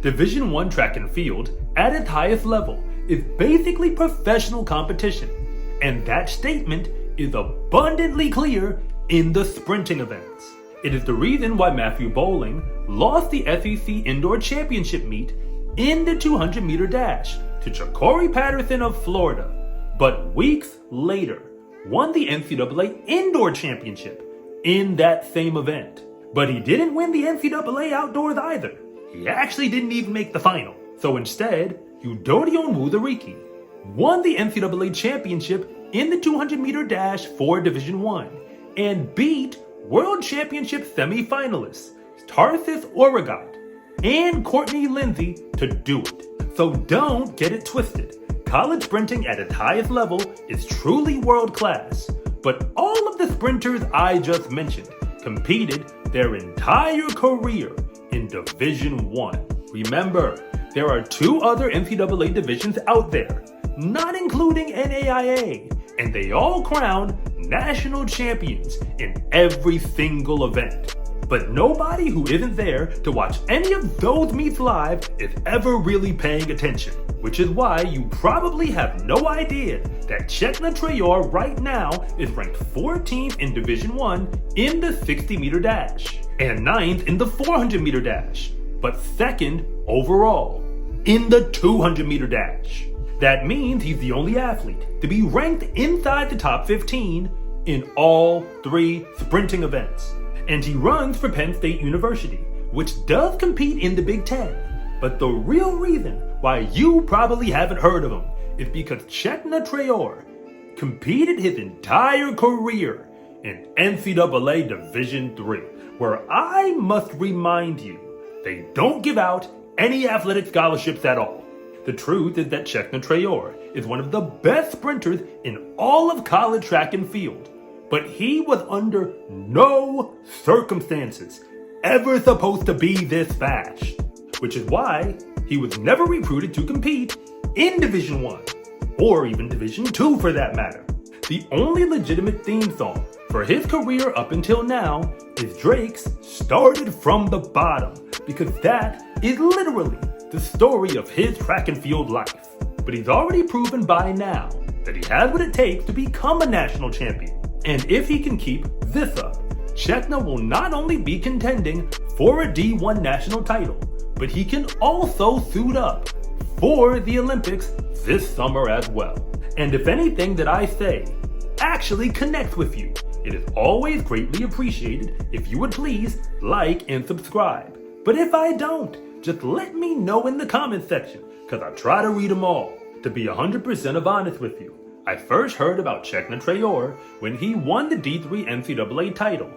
Division I track and field, at its highest level, is basically professional competition, and that statement is abundantly clear in the sprinting events. It is the reason why Matthew Bowling lost the SEC Indoor Championship meet in the 200-meter dash to Cheickna Patterson of Florida, but weeks later won the NCAA Indoor Championship in that same event. But he didn't win the NCAA Outdoors either. He actually didn't even make the final. So instead, Eudodio Muzariki won the NCAA Championship in the 200-meter dash for Division I and beat World Championship semi-finalists Tarsis Oregot and Courtney Lindsay to do it. So don't get it twisted. College sprinting at its highest level is truly world-class, but all of the sprinters I just mentioned competed their entire career in Division I. Remember, there are 2 other NCAA divisions out there, not including NAIA, and they all crown national champions in every single event. But nobody who isn't there to watch any of those meets live is ever really paying attention, which is why you probably have no idea that Cheickna Traore right now is ranked 14th in Division I in the 60-meter dash and 9th in the 400-meter dash, but 2nd overall in the 200-meter dash. That means he's the only athlete to be ranked inside the top 15 in all 3 sprinting events. And he runs for Penn State University, which does compete in the Big Ten. But the real reason why you probably haven't heard of him is because Cheickna Traore competed his entire career in NCAA Division III, where I must remind you, they don't give out any athletic scholarships at all. The truth is that Cheickna Traore is one of the best sprinters in all of college track and field, but he was under no circumstances ever supposed to be this fast, which is why he was never recruited to compete in Division I, or even Division II for that matter. The only legitimate theme song for his career up until now is Drake's Started from the Bottom, because that is literally the story of his track and field life. But he's already proven by now that he has what it takes to become a national champion. And if he can keep this up, Cheickna will not only be contending for a D1 national title, but he can also suit up for the Olympics this summer as well. And if anything that I say actually connects with you, it is always greatly appreciated if you would please like and subscribe. But if I don't, just let me know in the comment section, because I try to read them all. To be 100% honest with you, I first heard about Cheickna Traore when he won the D3 NCAA title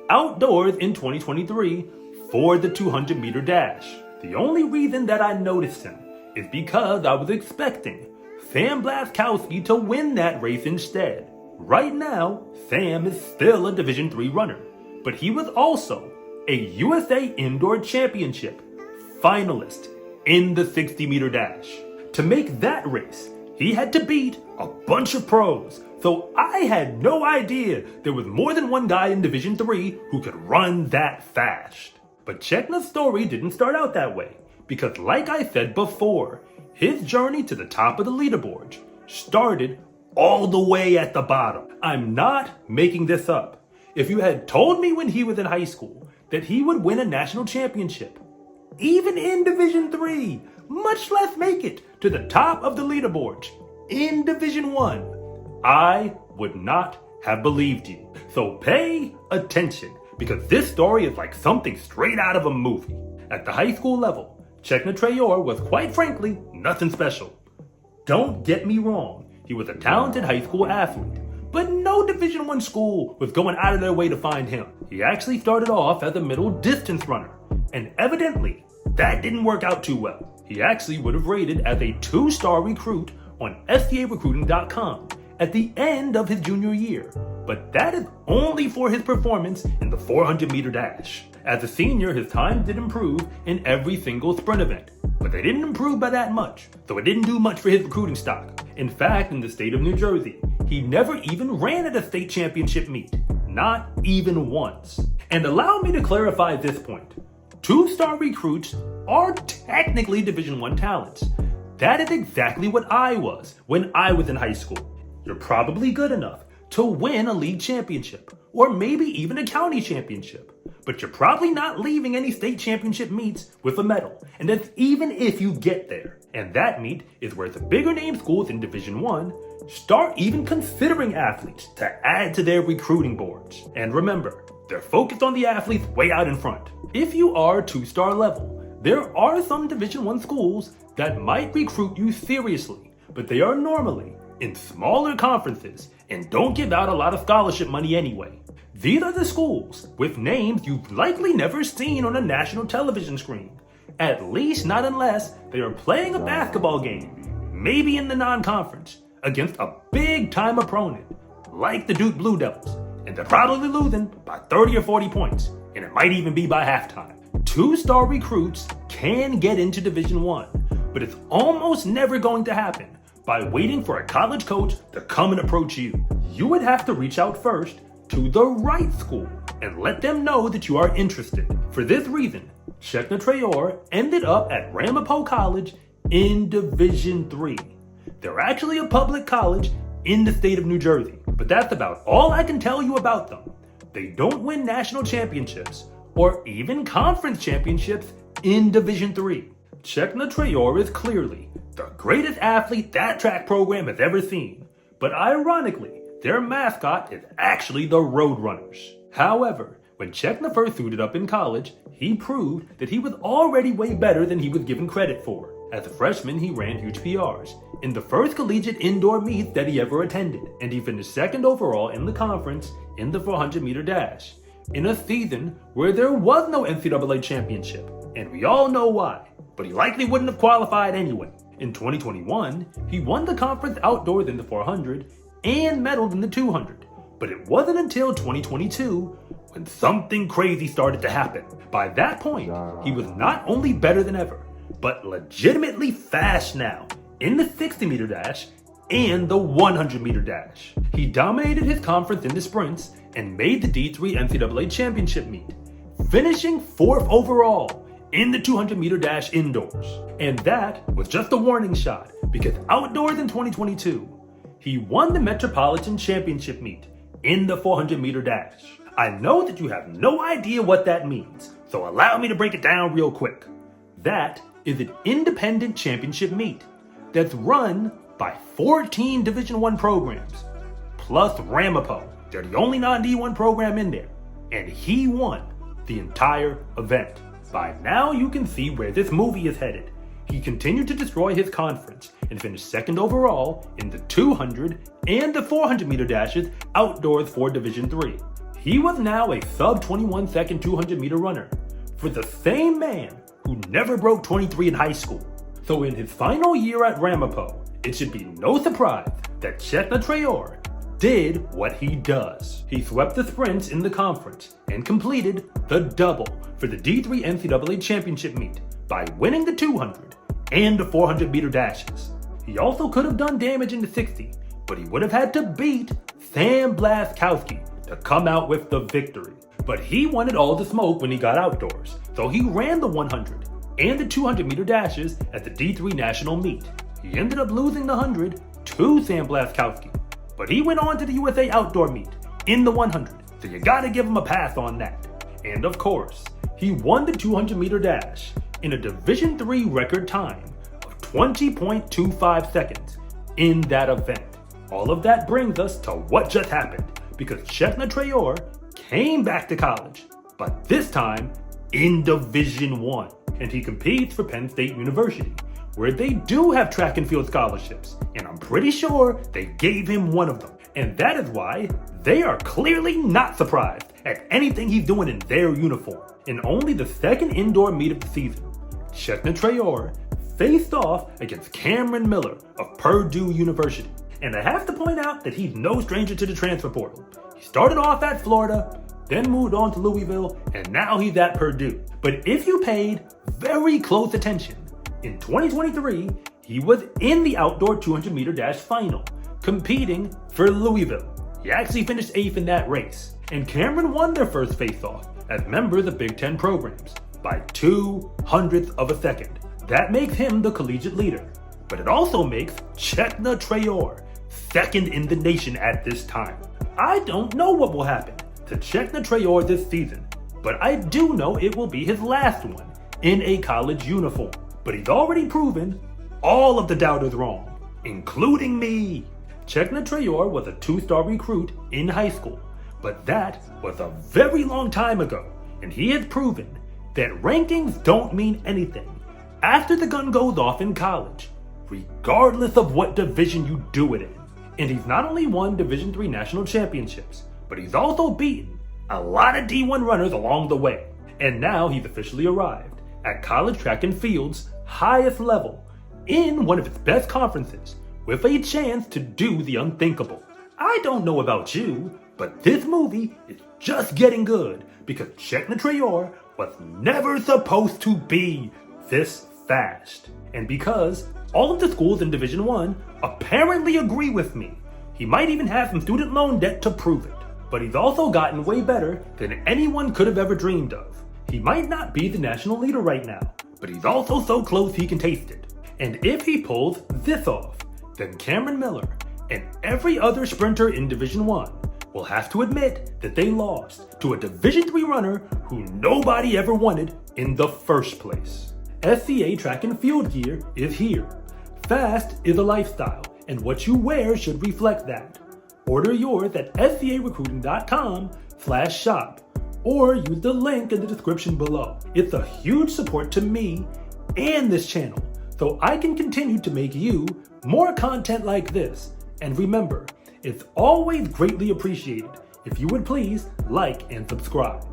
outdoors in 2023 for the 200-meter dash. The only reason that I noticed him is because I was expecting Sam Blaskowski to win that race instead. Right now, Sam is still a Division III runner, but he was also a USA Indoor Championship finalist in the 60-meter dash. To make that race, he had to beat a bunch of pros, so I had no idea there was more than one guy in Division III who could run that fast. But Cheickna's story didn't start out that way, because like I said before, his journey to the top of the leaderboard started all the way at the bottom. I'm not making this up. If you had told me when he was in high school that he would win a national championship, even in Division III, much less make it to the top of the leaderboard in Division I would not have believed you. So pay attention, because this story is like something straight out of a movie. At the high school level, Cheickna Traore was quite frankly nothing special. Don't get me wrong, he was a talented high school athlete, but no Division I school was going out of their way to find him. He actually started off as a middle distance runner, and evidently that didn't work out too well. He actually would have rated as a 2-star recruit on SCArecruiting.com at the end of his junior year, but that is only for his performance in the 400-meter dash. As a senior, his time did improve in every single sprint event, but they didn't improve by that much, so it didn't do much for his recruiting stock. In fact, in the state of New Jersey, he never even ran at a state championship meet, not even once. And allow me to clarify this point. 2-star recruits are technically Division I talents. That is exactly what I was when I was in high school. You're probably good enough to win a league championship, or maybe even a county championship. But you're probably not leaving any state championship meets with a medal, and that's even if you get there. And that meet is where the bigger name schools in Division I start even considering athletes to add to their recruiting boards. And remember, they're focused on the athletes way out in front. If you are 2-star level, there are some Division I schools that might recruit you seriously, but they are normally in smaller conferences and don't give out a lot of scholarship money anyway. These are the schools with names you've likely never seen on a national television screen, at least not unless they are playing a basketball game, maybe in the non-conference, against a big-time opponent, like the Duke Blue Devils, and they're probably losing by 30 or 40 points, and it might even be by halftime. 2-star recruits can get into Division I, but it's almost never going to happen by waiting for a college coach to come and approach you. You would have to reach out first to the right school and let them know that you are interested. For this reason, Cheickna Traore ended up at Ramapo College in Division III. They're actually a public college in the state of New Jersey, but that's about all I can tell you about them. They don't win national championships or even conference championships in Division III. Cheickna Traore is clearly the greatest athlete that track program has ever seen, but ironically, their mascot is actually the Roadrunners. However, when Cheickna first suited up in college, he proved that he was already way better than he was given credit for. As a freshman, he ran huge PRs in the first collegiate indoor meet that he ever attended, and he finished second overall in the conference in the 400-meter dash, in a season where there was no NCAA championship, and we all know why, but he likely wouldn't have qualified anyway. In 2021, he won the conference outdoors in the 400 and medaled in the 200, but it wasn't until 2022 when something crazy started to happen. By that point, he was not only better than ever, but legitimately fast now in the 60-meter dash and the 100-meter dash. He dominated his conference in the sprints and made the D3 NCAA championship meet, finishing 4th overall in the 200-meter dash indoors. And that was just a warning shot, because outdoors in 2022, he won the Metropolitan Championship meet in the 400-meter dash. I know that you have no idea what that means, so allow me to break it down real quick. That is an independent championship meet that's run by 14 Division I programs, plus Ramapo. They're the only non-D1 program in there, and he won the entire event. By now you can see where this movie is headed. He continued to destroy his conference and finished second overall in the 200 and the 400-meter dashes outdoors for Division III. He was now a sub-21 second 200-meter runner for the same man who never broke 23 in high school. So in his final year at Ramapo, it should be no surprise that Cheickna Traore did what he does. He swept the sprints in the conference and completed the double for the D3 NCAA championship meet by winning the 200 and the 400-meter dashes. He also could have done damage in the 60, but he would have had to beat Sam Blaskowski to come out with the victory. But he wanted all the smoke when he got outdoors, so he ran the 100 and the 200-meter dashes at the D3 national meet. He ended up losing the 100 to Sam Blaskowski, but he went on to the USA outdoor meet in the 100, so you gotta give him a pass on that. And of course, he won the 200-meter dash in a Division III record time of 20.25 seconds in that event. All of that brings us to what just happened, because Cheickna Traore came back to college, but this time in Division I, and he competes for Penn State University, where they do have track and field scholarships, and I'm pretty sure they gave him one of them. And that is why they are clearly not surprised at anything he's doing in their uniform. In only the second indoor meet of the season, Cheickna Traore faced off against Cameron Miller of Purdue University. And I have to point out that he's no stranger to the transfer portal. He started off at Florida, then moved on to Louisville, and now he's at Purdue. But if you paid very close attention, in 2023, he was in the outdoor 200-meter dash final, competing for Louisville. He actually finished 8th in that race, and Cameron won their first face-off as members of Big Ten programs. by 0.02 of a second. That makes him the collegiate leader. But it also makes Cheickna Traore second in the nation at this time. I don't know what will happen to Cheickna Traore this season, but I do know it will be his last one in a college uniform. But he's already proven all of the doubters wrong, including me. Cheickna Traore was a 2-star recruit in high school, but that was a very long time ago, and he has proven that rankings don't mean anything after the gun goes off in college, regardless of what division you do it in. And he's not only won Division III national championships, but he's also beaten a lot of D1 runners along the way. And now he's officially arrived at college track and field's highest level in one of its best conferences, with a chance to do the unthinkable. I don't know about you, but this movie is just getting good because Cheickna Traore was never supposed to be this fast. And because all of the schools in Division I apparently agree with me. He might even have some student loan debt to prove it. But he's also gotten way better than anyone could have ever dreamed of. He might not be the national leader right now, but he's also so close he can taste it. And if he pulls this off, then Cameron Miller and every other sprinter in Division I will have to admit that they lost to a Division III runner who nobody ever wanted in the first place. SCA track and field gear is here. Fast is a lifestyle, and what you wear should reflect that. Order yours at scarecruiting.com/shop or use the link in the description below. It's a huge support to me and this channel, so I can continue to make you more content like this. And remember, it's always greatly appreciated if you would please like and subscribe.